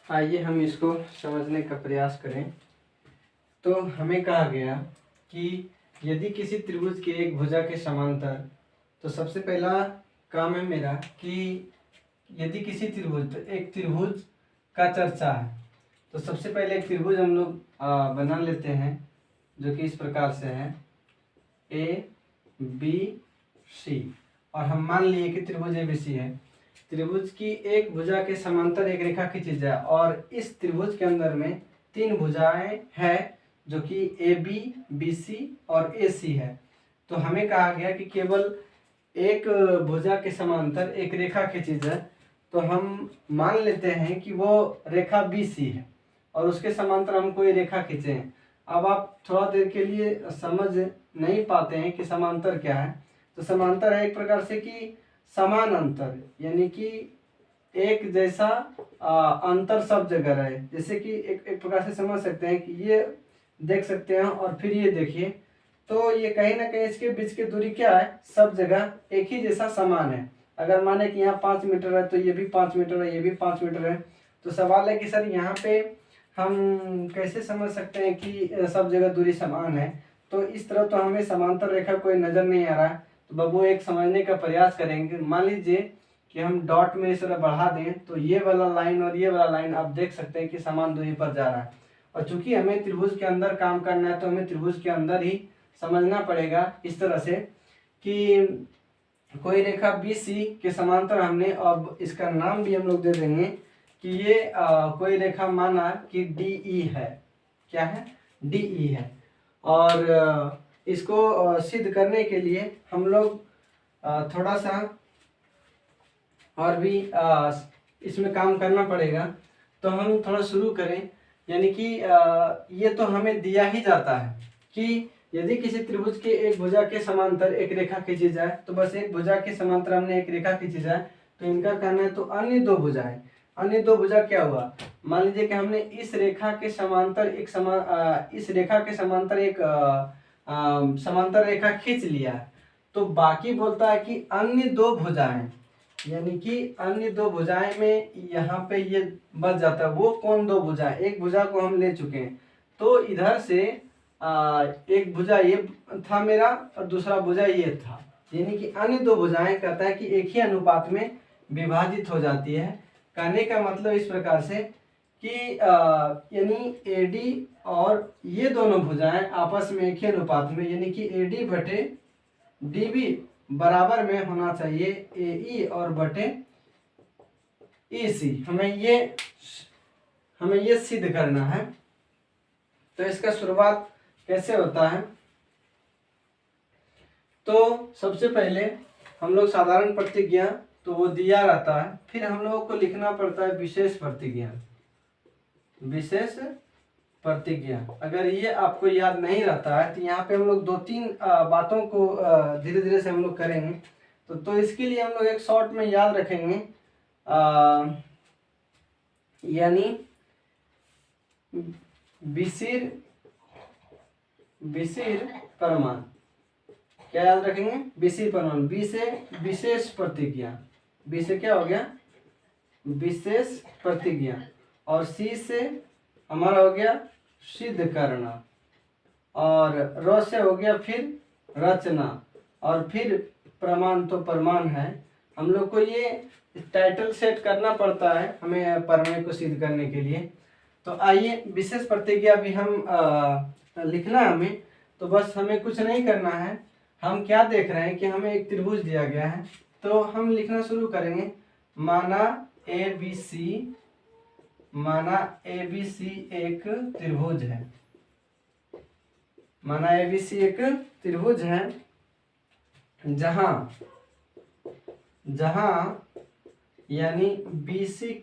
आइए हम इसको समझने का प्रयास करें। तो हमें कहा गया कि यदि किसी त्रिभुज के एक भुजा के समांतर, तो सबसे पहला काम है मेरा कि यदि किसी त्रिभुज, तो एक त्रिभुज का चर्चा है। तो सबसे पहले एक त्रिभुज हम लोग बना लेते हैं जो कि इस प्रकार से है ए बी सी, और हम मान लिए कि त्रिभुज ए बी सी है। त्रिभुज की एक भुजा के समांतर एक रेखा खींची जाए और इस त्रिभुज के अंदर में 3 भुजाएं हैं जो कि ए बी, बी सी और ए सी है। तो हमें कहा गया कि केवल एक भुजा के समांतर एक रेखा खींची जाए, तो हम मान लेते हैं कि वो रेखा बी सी है और उसके समांतर हम कोई रेखा खींचे हैं। अब आप थोड़ा देर के लिए समझ नहीं पाते हैं कि समांतर क्या है। तो समांतर है एक प्रकार से कि समान अंतर, यानी कि एक जैसा अंतर सब जगह रहे। जैसे कि एक प्रकार से समझ सकते हैं कि ये देख सकते हैं और फिर ये देखिए, तो ये कहीं ना कहीं इसके बीच की दूरी क्या है, सब जगह एक ही जैसा समान है। अगर माने कि यहाँ 5 मीटर है तो ये भी 5 मीटर है, ये भी 5 मीटर है। तो सवाल है कि सर यहाँ पे हम कैसे समझ सकते हैं कि सब जगह दूरी समान है। तो इस तरह तो हमें समांतर रेखा कोई नजर नहीं आ रहा है। तो बबू एक समझने का प्रयास करेंगे। मान लीजिए कि हम डॉट में इस तरह बढ़ा दें, तो ये वाला लाइन और ये वाला लाइन आप देख सकते हैं कि समान दूरी पर जा रहा है। और चूंकि हमें त्रिभुज के अंदर काम करना है, तो हमें त्रिभुज के अंदर ही समझना पड़ेगा इस तरह से कि कोई रेखा बी सी के समांतर हमने, अब इसका नाम भी हम लोग दे देंगे कि ये कोई रेखा माना कि डी ई है। क्या है? डी ई है। और इसको सिद्ध करने के लिए हम लोग थोड़ा सा और भी इसमें काम करना पड़ेगा। तो हम थोड़ा शुरू करें, यानी कि ये तो हमें दिया ही जाता है कि यदि किसी त्रिभुज के एक भुजा के समांतर एक रेखा खींची जाए, तो बस एक भुजा के समांतर हमने एक रेखा खींची जाए, तो इनका कहना है तो अन्य दो भुजाएं, अन्य दो भुजा क्या हुआ, मान लीजिए कि हमने इस रेखा के समांतर एक इस रेखा के समांतर एक समांतर रेखा खींच लिया, तो बाकी बोलता है कि अन्य दो भुजाएं, यानी कि अन्य दो भुजाएं में यहाँ पे ये बच जाता है। वो कौन दो भुजाएं? एक भुजा को हम ले चुके हैं, तो इधर से एक भुजा ये था मेरा और दूसरा भुजा ये था, यानी कि अन्य दो भुजाएं कहता है कि एक ही अनुपात में विभाजित हो जाती है। कहने का मतलब इस प्रकार से कि यानी एडी और ये दोनों भुजाएं आपस में एक ही अनुपात में, यानी कि एडी बटे डीबी बराबर में होना चाहिए एई और बटे ईसी। हमें ये सिद्ध करना है। तो इसका शुरुआत कैसे होता है? तो सबसे पहले हम लोग साधारण प्रतिज्ञा तो वो दिया रहता है, फिर हम लोगों को लिखना पड़ता है विशेष प्रतिज्ञा। विशेष प्रतिज्ञा अगर ये आपको याद नहीं रहता है, तो यहाँ पे हम लोग 2-3 बातों को धीरे धीरे से हम लोग करेंगे। तो इसके लिए हम लोग एक शॉर्ट में याद रखेंगे, यानी विशिर प्रमाण। क्या याद रखेंगे? विशिर प्रमाण। बी से विशेष प्रतिज्ञा, बी से क्या हो गया? विशेष प्रतिज्ञा, और सी से हमारा हो गया सिद्ध करना, और र से हो गया फिर रचना, और फिर प्रमाण तो प्रमाण है। हम लोग को ये टाइटल सेट करना पड़ता है हमें प्रमेय को सिद्ध करने के लिए। तो आइए विशेष प्रतिज्ञा भी हम लिखना है हमें। तो बस हमें कुछ नहीं करना है। हम क्या देख रहे हैं कि हमें एक त्रिभुज दिया गया है, तो हम लिखना शुरू करेंगे। माना ए बी सी, माना ए बी सी एक त्रिभुज है, माना ए बी सी एक त्रिभुज है, जहां यानी बीसी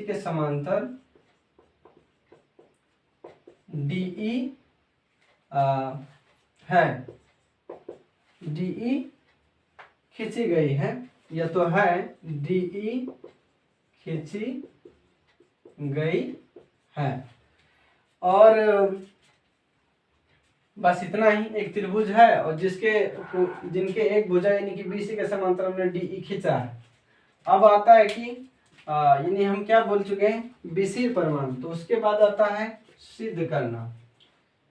के समांतर डीई है, डीई खींची गई है, यह तो है डीई खींची गई है। और बस इतना ही, एक त्रिभुज है और जिनके एक भुजा यानी कि बीसी के समांतर हमने डीई खींचा है। अब आता है कि यानी हम क्या बोल चुके हैं, विशेष प्रमाण। तो उसके बाद आता है सिद्ध करना,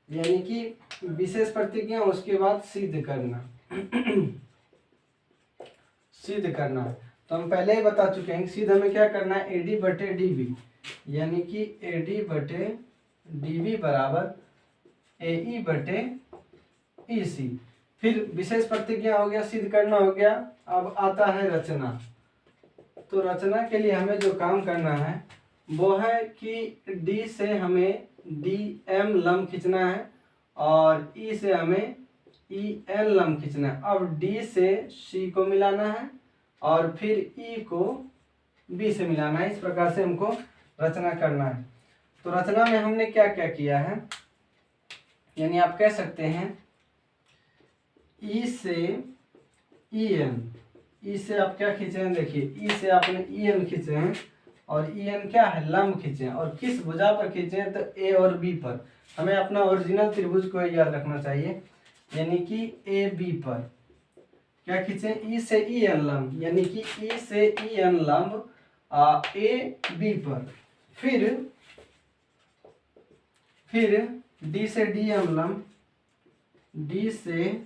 यानी कि विशेष प्रतिज्ञा उसके बाद सिद्ध करना। सिद्ध करना तो हम पहले ही बता चुके हैं, सिद्ध हमें क्या करना है, एडी बटे डीबी, यानी कि एडी बटे डीबी बराबर एई बटे ईसी। फिर विशेष प्रतिज्ञा हो गया, सिद्ध करना हो गया। अब आता है रचना। तो रचना के लिए हमें जो काम करना है वो है कि डी से हमें डी एम लंब खींचना है और ई से हमें ई एन लंब खींचना है। अब डी से सी को मिलाना है और फिर ई को बी से मिलाना है। इस प्रकार से हमको रचना करना है। तो रचना में हमने क्या क्या किया है, यानी आप कह सकते हैं ई से ई एन, ई से आप क्या खींचे हैं, देखिए ई से आपने ई एन खींचे हैं और ई एन क्या है, लंब खींचे हैं। और किस भुजा पर खींचे हैं, तो ए और बी पर। हमें अपना ओरिजिनल त्रिभुज को याद रखना चाहिए, यानी कि ए बी पर क्या खींचे, ई से ई एन लंब, यानी कि ई से ई एन लंब ए बी पर। फिर डी से डी एम लंब, डी से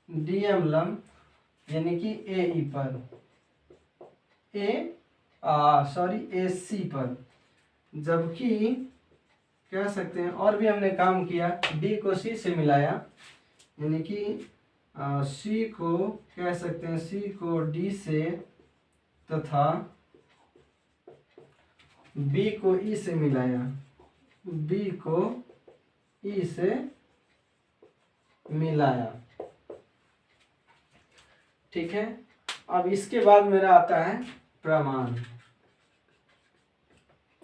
डी एम लंब, यानी कि ए ई पर, ए सी पर। जबकि कह सकते हैं और भी हमने काम किया, डी को सी से मिलाया, यानी कि सी को कह सकते हैं, सी को डी से तथा बी को ई से मिलाया, बी को ई से मिलाया। ठीक है। अब इसके बाद मेरा आता है प्रमाण।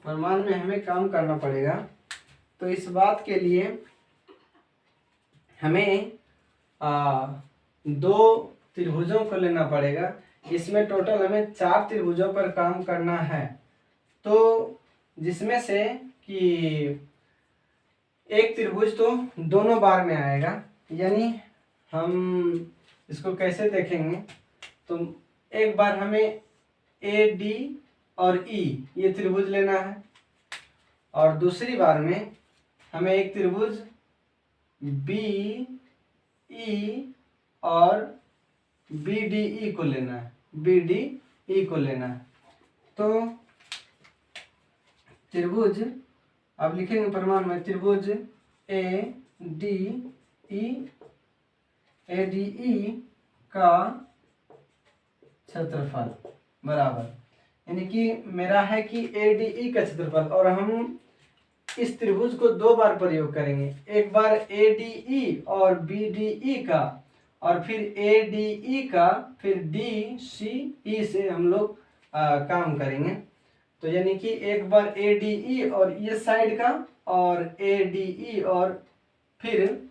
प्रमाण में हमें काम करना पड़ेगा। तो इस बात के लिए हमें दो त्रिभुजों को लेना पड़ेगा। इसमें टोटल हमें 4 त्रिभुजों पर काम करना है। तो जिसमें से कि एक त्रिभुज तो दोनों बार में आएगा, यानी हम इसको कैसे देखेंगे, तो एक बार हमें ए डी और ई ये त्रिभुज लेना है और दूसरी बार में हमें एक त्रिभुज बी ई और बी डी ई को लेना है, बी डी ई को लेना है। तो त्रिभुज अब लिखेंगे प्रमाण में, त्रिभुज ए डी ई का क्षेत्रफल बराबर, यानी कि मेरा है कि ए डी ई का क्षेत्रफल, और हम इस त्रिभुज को 2 बार प्रयोग करेंगे। एक बार ए डी ई और बी डी ई का, और फिर ए डी ई का, फिर डी सी ई से हम लोग काम करेंगे। तो यानी कि एक बार ए डी ई और ये साइड का, और ए डी ई और फिर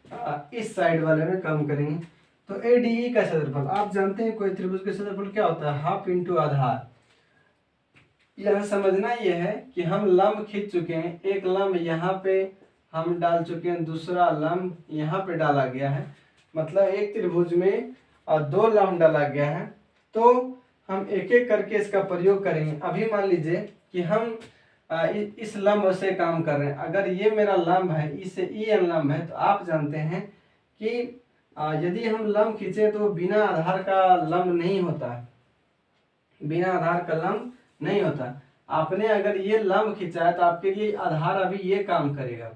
इस साइड वाले में काम करेंगे। तो ए डी ई का क्षेत्रफल, आप जानते हैं कोई त्रिभुज का क्षेत्रफल क्या होता है, हाफ इंटू आधार। यह समझना यह है कि हम लंब खींच चुके हैं, एक लंब यहाँ पे हम डाल चुके हैं, दूसरा लंब यहाँ पे डाला गया है, मतलब एक त्रिभुज में 2 लंब डाला गया है। तो हम एक एक करके इसका प्रयोग करेंगे। अभी मान लीजिए कि हम इस लंब से काम कर रहे हैं। अगर ये मेरा लंब है, इसे ई एन लंब है, तो आप जानते हैं कि यदि हम लंब खींचे तो बिना आधार का लंब नहीं होता, बिना आधार का लंब नहीं होता। आपने अगर ये लंब खींचा है तो आपके लिए आधार अभी ये काम करेगा।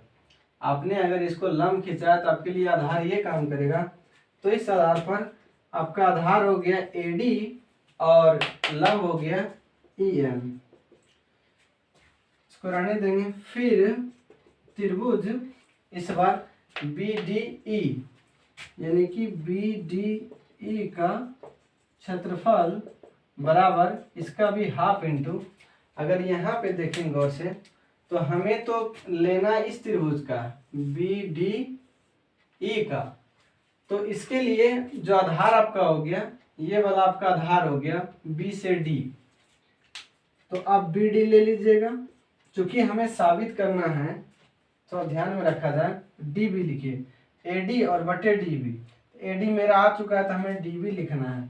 आपने अगर इसको लंब खींचा है तो आपके लिए आधार ये काम करेगा। तो इस आधार पर आपका आधार हो गया एडी और लंब हो गया ई एम। इसको रहने देंगे। फिर त्रिभुज इस बार बी डी ई, यानी कि बी डी ई का क्षेत्रफल बराबर, इसका भी हाफ इंटू, अगर यहाँ पे देखें गौर से तो हमें तो लेना इस त्रिभुज का बी डी ई का। तो इसके लिए जो आधार आपका हो गया, ये वाला आपका आधार हो गया बी से डी, तो आप बी डी ले लीजिएगा। चूंकि हमें साबित करना है तो ध्यान में रखा जाए, डी बी लिखिए, ए डी और बटे डी बी। ए डी मेरा आ चुका है तो हमें डी बी लिखना है,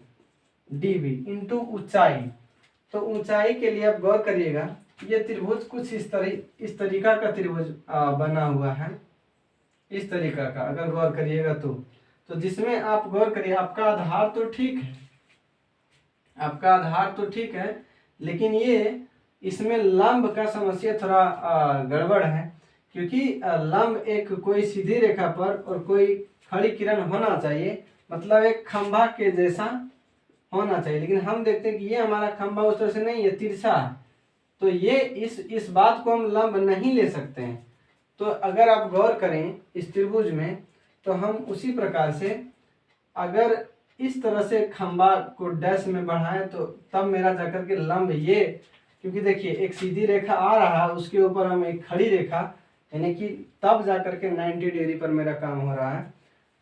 डी बी इंटू ऊंचाई, तो ऊंचाई के लिए आप गौर करिएगा, ये त्रिभुज कुछ इस तरीका का त्रिभुज बना हुआ है, इस तरीका का अगर गौर करिएगा तो जिसमें आप गौर करिए आपका आधार तो ठीक है, आपका आधार तो ठीक है, लेकिन ये इसमें लंब का समस्या थोड़ा गड़बड़ है, क्योंकि लंब एक कोई सीधी रेखा पर और कोई खड़ी किरण होना चाहिए, मतलब एक खंभा के जैसा होना चाहिए, लेकिन हम देखते हैं कि ये हमारा खंभा उस तरह से नहीं है, तिरछा है, तो ये इस बात को हम लंब नहीं ले सकते हैं। तो अगर आप गौर करें इस त्रिभुज में, तो हम उसी प्रकार से अगर इस तरह से खंभा को डैश में बढ़ाएं तो तब मेरा जाकर के लंब ये, क्योंकि देखिए एक सीधी रेखा आ रहा है, उसके ऊपर हम एक खड़ी रेखा, यानी कि तब जाकर के 90 डिग्री पर मेरा काम हो रहा है।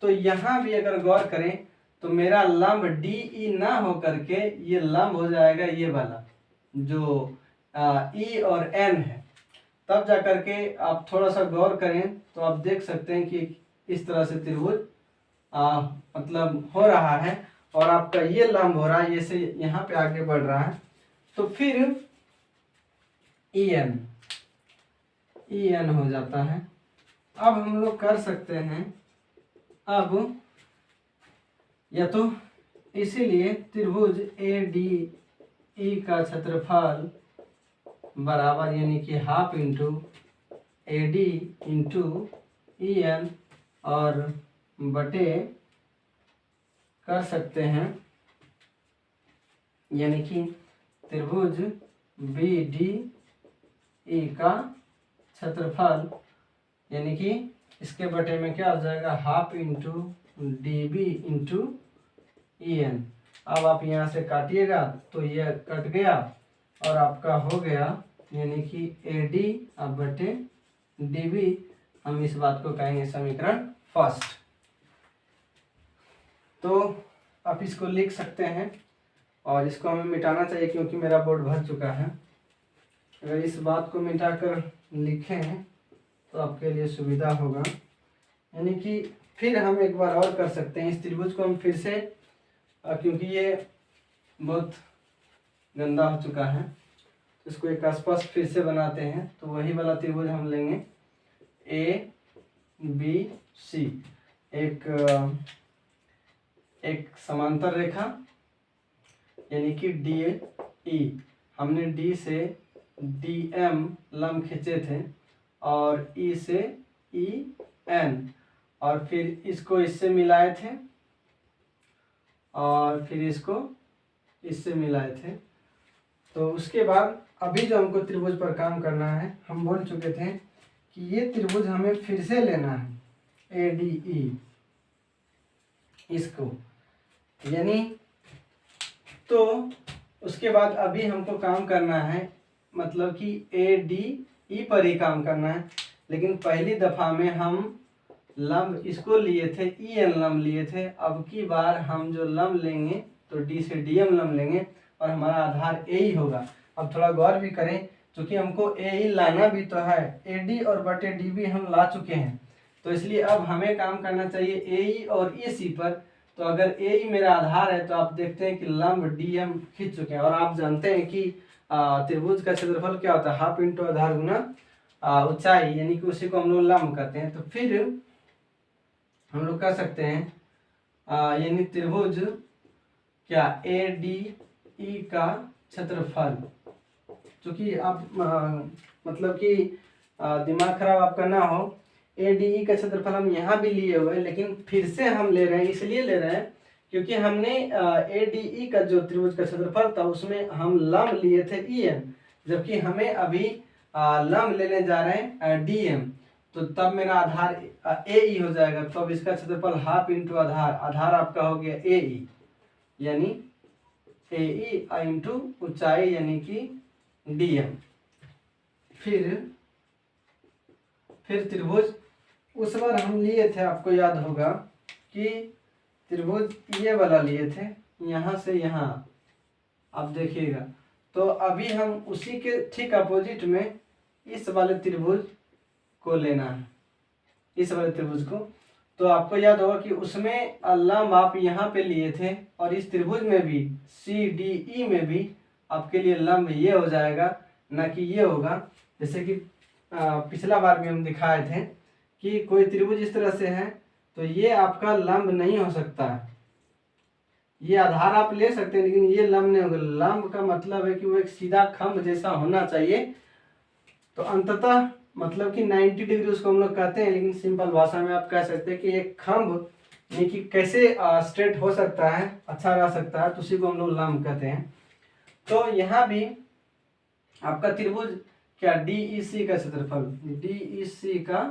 तो यहाँ भी अगर गौर करें तो मेरा लंब डी ई ना हो करके ये लंब हो जाएगा ये वाला जो ई और एन है। तब जाकर के आप थोड़ा सा गौर करें तो आप देख सकते हैं कि इस तरह से त्रिभुज मतलब हो रहा है और आपका ये लंब हो रहा है, ये से यहाँ पे आगे बढ़ रहा है। तो फिर ई एन हो जाता है। अब हम लोग कर सकते हैं, अब या तो इसीलिए त्रिभुज ए डी ई का क्षेत्रफल बराबर यानी कि half into A D into E N और बटे कर सकते हैं, यानी कि त्रिभुज बी डी ई का क्षेत्रफल यानी कि इसके बटे में क्या हो जाएगा, half into D B into E N. अब आप यहाँ से काटिएगा तो यह कट गया और आपका हो गया यानी कि ए डी अब बटे डी बी। हम इस बात को कहेंगे समीकरण फर्स्ट। तो आप इसको लिख सकते हैं और इसको हमें मिटाना चाहिए क्योंकि मेरा बोर्ड भर चुका है। अगर इस बात को मिटाकर लिखें तो आपके लिए सुविधा होगा। यानी कि फिर हम एक बार और कर सकते हैं, इस त्रिभुज को हम फिर से, क्योंकि ये बहुत गंदा हो चुका है, तो इसको एक स्पष्ट फिर से बनाते हैं। तो वही वाला त्रिभुज हम लेंगे ए बी सी, एक समांतर रेखा यानी कि डी ई, हमने डी से डी एम लंब खींचे थे और ई से ई एन, और फिर इसको इससे मिलाए थे और फिर इसको इससे मिलाए थे। तो उसके बाद अभी जो हमको त्रिभुज पर काम करना है, हम बोल चुके थे कि ये त्रिभुज हमें फिर से लेना है ए डी ई, इसको यानी, तो उसके बाद अभी हमको काम करना है, मतलब कि ए डी ई पर ही काम करना है। लेकिन पहली दफ़ा में हम लंब इसको लिए थे, ई एन लंब लिए थे। अब की बार हम जो लंब लेंगे तो डी से डी एम लंब लेंगे और हमारा आधार ए ही होगा। अब थोड़ा गौर भी करें, क्योंकि हमको ए ही लाना भी तो है, ए डी और बटे डी बी हम ला चुके हैं, तो इसलिए अब हमें काम करना चाहिए ए ई और ई सी पर। तो अगर ए ई मेरा आधार है तो आप देखते हैं कि लंब डी एम खींच चुके हैं, और आप जानते हैं कि त्रिभुज का क्षेत्रफल क्या होता है, हाफ इंटू आधार गुना ऊंचाई, यानी कि उसी को हम लोग लंब कहते हैं। तो फिर हम लोग कर सकते हैं यानी त्रिभुज क्या ए डी ई का क्षेत्रफल, क्योंकि आप मतलब कि दिमाग खराब आपका ना हो, ए डी ई का क्षेत्रफल हम यहाँ भी लिए हुए हैं, लेकिन फिर से हम ले रहे हैं, इसलिए ले रहे हैं क्योंकि हमने ए डी ई का जो त्रिभुज का क्षेत्रफल था उसमें हम लंब लिए थे ई एन, जबकि हमें अभी लंब लेने जा रहे हैं डी एम। तो तब मेरा आधार ए ई हो जाएगा, तब तो इसका क्षेत्रफल हाफ इंटू आधार, आधार आपका हो गया ए ई, यानी ए ई इंटू ऊंचाई यानी कि डी एम। फिर त्रिभुज उस बार हम लिए थे, आपको याद होगा कि त्रिभुज ये वाला लिए थे, यहाँ से यहाँ, आप देखिएगा। तो अभी हम उसी के ठीक अपोजिट में इस वाले त्रिभुज को लेना है, इस वाले त्रिभुज को। तो आपको याद होगा कि उसमें लंब आप यहाँ पे लिए थे और इस त्रिभुज में भी सी डी ई में भी आपके लिए लंब ये हो जाएगा, ना कि ये होगा। जैसे कि पिछला बार भी हम दिखाए थे कि कोई त्रिभुज इस तरह से है तो ये आपका लंब नहीं हो सकता है। ये आधार आप ले सकते हैं लेकिन ये लंब नहीं होगा। लंब का मतलब है कि वो एक सीधा खंभ जैसा होना चाहिए। तो अंततः मतलब कि 90 डिग्री उसको हम लोग कहते हैं, लेकिन सिंपल भाषा में आप कह सकते हैं कि एक खंभ यानी कि कैसे स्ट्रेट हो सकता है, अच्छा रह सकता है, तो उसी को हम लोग लंब कहते हैं। तो यहाँ भी आपका त्रिभुज क्या DEC का क्षेत्रफल, DEC का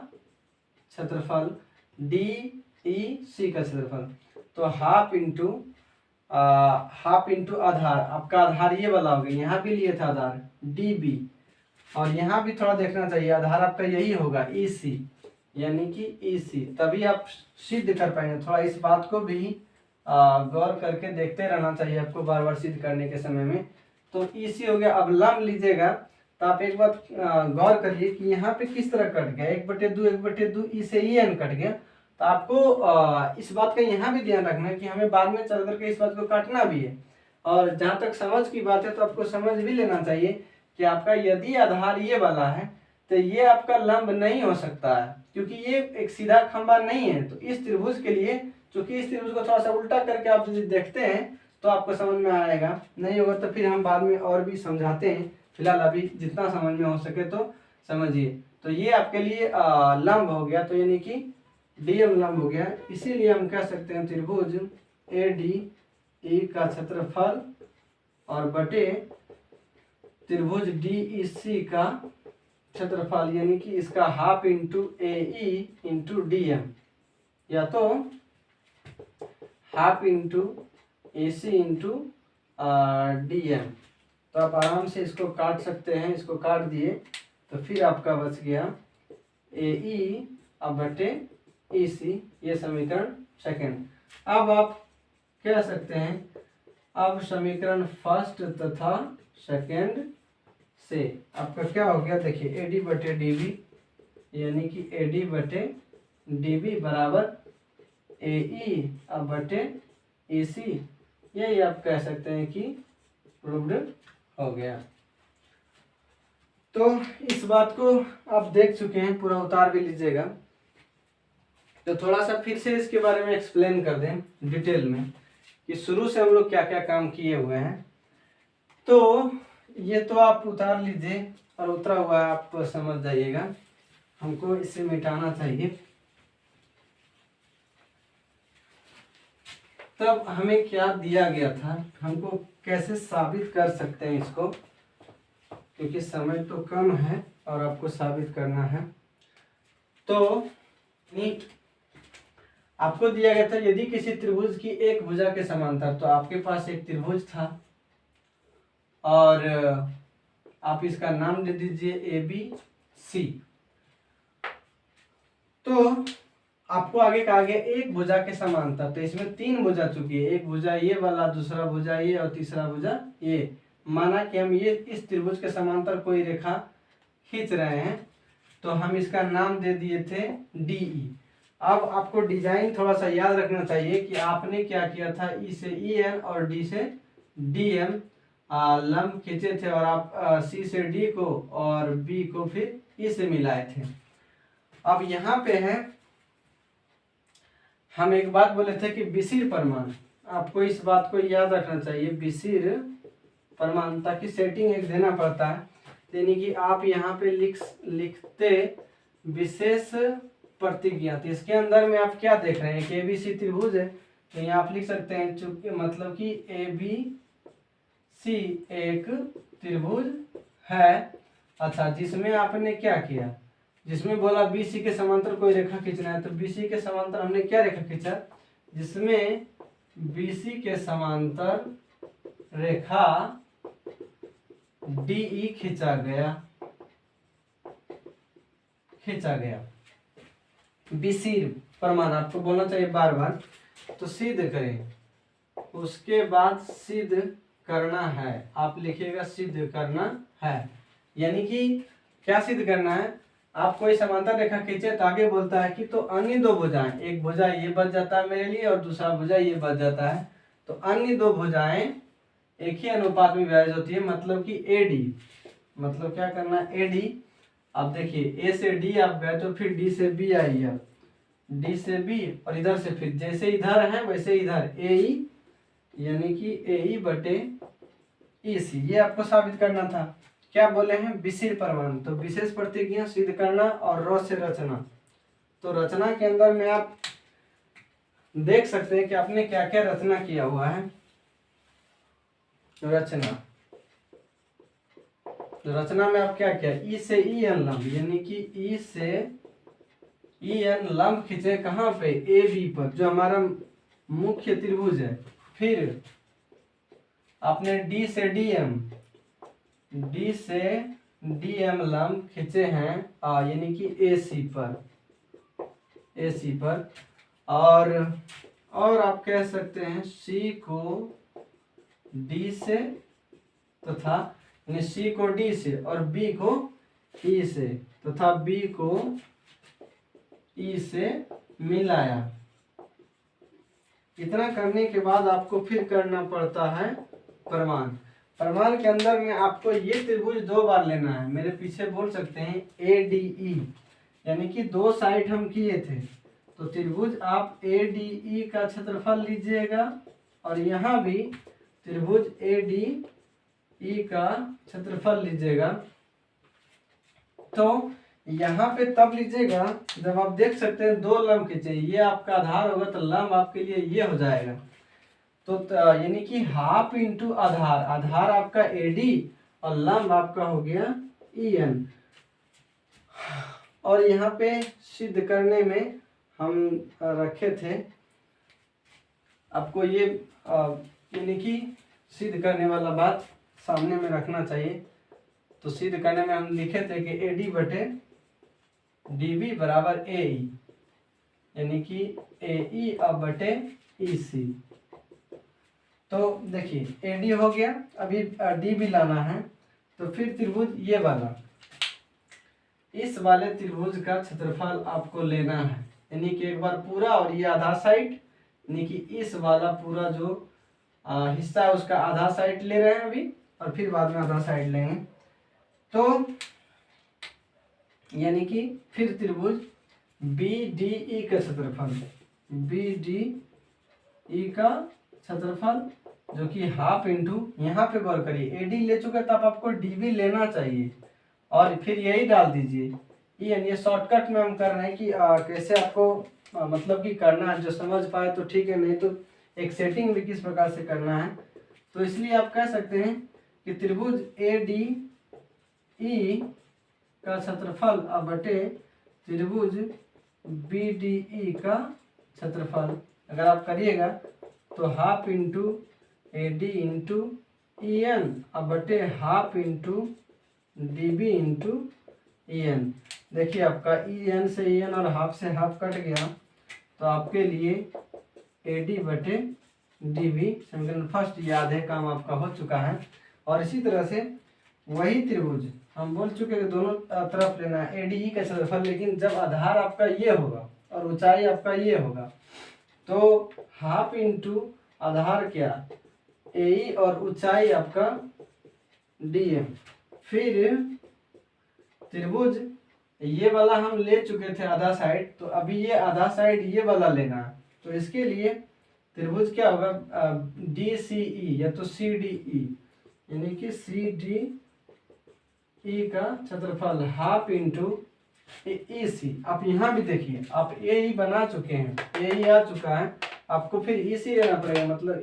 क्षेत्रफल, DEC का क्षेत्रफल, तो हाफ इंटू आधार, आपका आधार ये वाला हो गया, यहाँ भी लिए था आधार DB, और यहाँ भी थोड़ा देखना चाहिए आधार आपका यही होगा EC, यानी कि EC, तभी आप सिद्ध कर पाएंगे। थोड़ा इस बात को भी गौर करके देखते रहना चाहिए आपको बार बार सिद्ध करने के समय में। तो EC हो गया। अब लंब लीजिएगा तो आप एक बात गौर करिए कि यहाँ पे किस तरह कट गया, 1/2 E से EN कट गया। तो आपको इस बात का यहाँ भी ध्यान रखना है कि हमें बाद में चल करके इस बात को काटना भी है। और जहाँ तक समझ की बात है तो आपको समझ भी लेना चाहिए कि आपका यदि आधार ये वाला है तो ये आपका लंब नहीं हो सकता है, क्योंकि ये एक सीधा खंभा नहीं है। तो इस त्रिभुज के लिए, चूंकि इस त्रिभुज को थोड़ा सा उल्टा करके आप यदि देखते हैं तो आपको समझ में आएगा, नहीं होगा तो फिर हम बाद में और भी समझाते हैं। फिलहाल अभी जितना समझ में हो सके तो समझिए। तो ये आपके लिए लंब हो गया, तो यानी कि DM लंब हो गया। इसीलिए हम कह सकते हैं त्रिभुज ADE का क्षेत्रफल और बटे त्रिभुज DEC का क्षेत्रफल, यानी कि इसका half into AE into DM, या तो half into AC into DM। तो आप आराम से इसको काट सकते हैं, इसको काट दिए तो फिर आपका बच गया AE अब बटे EC, ये समीकरण सेकंड। अब आप कह सकते हैं, अब समीकरण फर्स्ट तथा सेकंड से आपका क्या हो गया, देखिए AD बटे DB, यानी कि AD बटे DB बराबर AE अब बटे EC, यही आप कह सकते हैं कि प्रूव्ड हो गया। तो इस बात को आप देख चुके हैं, पूरा उतार भी लीजिएगा। तो थोड़ा सा फिर से इसके बारे में एक्सप्लेन कर दें डिटेल में कि शुरू से हम लोग क्या क्या काम किए हुए हैं। तो ये तो आप उतार लीजिए और उतरा हुआ आप समझ जाइएगा, हमको इसे मिटाना चाहिए। तब हमें क्या दिया गया था, हमको कैसे साबित कर सकते हैं इसको, क्योंकि समय तो कम है और आपको साबित करना है। तो आपको दिया गया था यदि किसी त्रिभुज की एक भुजा के समांतर, तो आपके पास एक त्रिभुज था और आप इसका नाम दे दीजिए ABC। तो आपको आगे कहा गया एक भुजा के समांतर, तो इसमें 3 भुजा चुकी है, एक भुजा ये वाला, दूसरा भुजा ये और तीसरा भुजा ये। माना कि हम ये इस त्रिभुज के समांतर कोई रेखा खींच रहे हैं, तो हम इसका नाम दे दिए थे DE। अब आपको डिजाइन थोड़ा सा याद रखना चाहिए कि आपने क्या किया था, E से EN और D से DM लंब खींचे थे, और आप C से D को और B को फिर E से मिलाए थे। अब यहाँ पे है, हम एक बात बोले थे कि विसिर परिमाण, आपको इस बात को याद रखना चाहिए, विसिर परिमाण, ताकि सेटिंग एक देना पड़ता है। यानी कि आप यहाँ पे लिखते विशेष प्रतिज्ञा, तो इसके अंदर में आप क्या देख रहे हैं कि ABC त्रिभुज है, तो यहाँ आप लिख सकते हैं चूंकि मतलब कि ABC एक त्रिभुज है। अच्छा, जिसमें आपने क्या किया, जिसमें बोला BC के समांतर कोई रेखा खींचना है, तो BC के समांतर हमने क्या रेखा खींचा, जिसमें BC के समांतर रेखा DE खींचा गया। विसिर परिमाण आपको बोलना चाहिए बार बार। तो सिद्ध करें, उसके बाद सिद्ध करना है, आप लिखिएगा सिद्ध करना है। यानी कि क्या सिद्ध करना है, आप कोई समांतर रेखा खींचे तो आगे बोलता है कि तो अन्य 2 भुजाएं, एक भुजा ये बच जाता है मेरे लिए और दूसरा भुजा ये बच जाता है, तो अन्य 2 भुजाएं एक ही अनुपात में विभाजित होती है, मतलब कि AD, मतलब क्या करना AD। अब देखिए A से D आप गए तो फिर D से B आई है, D से B और इधर से फिर जैसे इधर है वैसे इधर AE, यानी कि AE बटे EC, ये आपको साबित करना था। क्या बोले हैं? विशेष प्रमाण, तो विशेष प्रतिज्ञा सिद्ध करना और र से रचना। तो रचना के अंदर में आप देख सकते हैं कि आपने क्या क्या रचना किया हुआ है। रचना में आप क्या किया? ई से ई एन लंब, यानी कि ई से ई एन लंब खींचे कहाँ पे? ए बी पर, जो हमारा मुख्य त्रिभुज है। फिर आपने डी से डी एम लंब खींचे हैं यानी कि ए सी पर, और आप कह सकते हैं सी को डी से तथा सी को डी से और बी को ई से तथा बी को ई से मिलाया। इतना करने के बाद आपको फिर करना पड़ता है प्रमाण। प्रमाण के अंदर में आपको ये त्रिभुज 2 बार लेना है। मेरे पीछे बोल सकते हैं ADE, यानी कि 2 साइड हम किए थे, तो त्रिभुज आप ADE का क्षेत्रफल लीजिएगा और यहाँ भी त्रिभुज ADE का क्षेत्रफल लीजिएगा। तो यहाँ पे तब लीजिएगा जब आप देख सकते हैं 2 लंब खींचे, ये आपका आधार होगा तो लंब आपके लिए ये हो जाएगा। तो यानी कि हाफ इंटू आधार, आधार आपका AD और लंब आपका हो गया EN। और यहाँ पे सिद्ध करने में हम रखे थे आपको ये यानी कि सिद्ध करने वाला बात सामने में रखना चाहिए। तो सिद्ध करने में हम लिखे थे कि AD बटे DB बराबर AE, यानी कि AE अब बटे EC। तो देखिए AD हो गया, अभी DB लाना है। तो फिर त्रिभुज ये वाला, इस वाले त्रिभुज का क्षेत्रफल आपको लेना है, यानी कि एक बार पूरा और ये आधा साइड, यानी कि इस वाला पूरा जो हिस्सा है उसका आधा साइड ले रहे हैं अभी, और फिर बाद में आधा साइड लेंगे। तो यानी कि फिर त्रिभुज BDE का क्षेत्रफल, BDE का क्षेत्रफल जो कि हाफ इंटू, यहाँ पे गौर करिए AD ले चुके तब आपको DB लेना चाहिए और फिर यही डाल दीजिए। ये शॉर्टकट में हम कर रहे हैं कि कैसे आपको मतलब कि करना है, जो समझ पाए तो ठीक है, नहीं तो एक सेटिंग भी किस प्रकार से करना है। तो इसलिए आप कह सकते हैं कि त्रिभुज ADE का क्षेत्रफल बटे त्रिभुज BDE का क्षेत्रफल अगर आप करिएगा तो half into AD into EN अब बटे half into DB into EN। देखिए आपका EN से EN और हाफ से हाफ कट गया, तो आपके लिए AD बटे DB समीकरण फर्स्ट ये आधे काम आपका हो चुका है। और इसी तरह से वही त्रिभुज हम बोल चुके हैं दोनों तरफ लेना है ADE का क्षेत्रफल, लेकिन जब आधार आपका ये होगा और ऊंचाई आपका ये होगा तो हाफ इंटू आधार क्या AE और ऊंचाई आपका DM। फिर त्रिभुज ये वाला हम ले चुके थे आधा साइड, तो अभी ये आधा साइड ये वाला लेना है। तो इसके लिए त्रिभुज क्या होगा DCE या तो CDE, यानी कि CDE का क्षेत्रफल हाफ इंटू EC। आप यहाँ भी देखिए आप AE बना चुके हैं, AE आ चुका है, आपको फिर EC लेना पड़ेगा, मतलब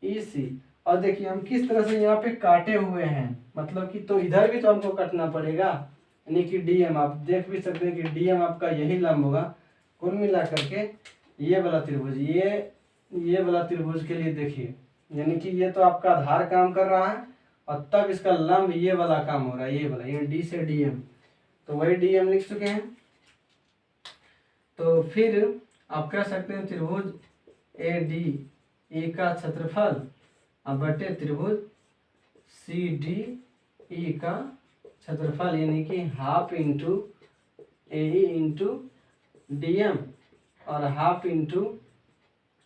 EC। और देखिए हम किस तरह से यहाँ पे काटे हुए हैं, मतलब कि तो इधर भी तो हमको काटना पड़ेगा, यानी कि DM। आप देख भी सकते हैं कि DM आपका यही लंब होगा। कुल मिला करके ये वाला त्रिभुज, ये वाला त्रिभुज के लिए देखिए, यानी कि ये तो आपका आधार काम कर रहा है और तब इसका लंब ये वाला काम हो रहा है, ये वाला, ये D से DM, तो वही DM लिख चुके हैं। तो फिर आप कह सकते हैं त्रिभुज ADE का क्षेत्रफल बटे त्रिभुज CDE का क्षेत्रफल, यानी कि half into AE into DM और half into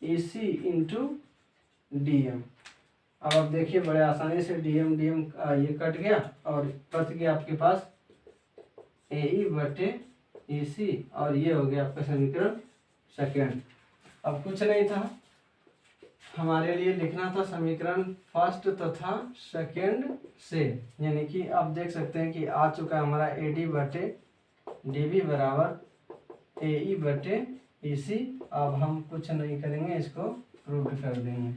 EC into DM। अब आप देखिए बड़े आसानी से डीएम डीएम ये कट गया और बच गया आपके पास AE बटे EC और ये हो गया आपका समीकरण सेकेंड। अब कुछ नहीं था, हमारे लिए लिखना था समीकरण फर्स्ट तथा सेकेंड से, यानी कि आप देख सकते हैं कि आ चुका है हमारा AD बटे DB बराबर AE बटे EC। अब हम कुछ नहीं करेंगे, इसको प्रूव कर देंगे।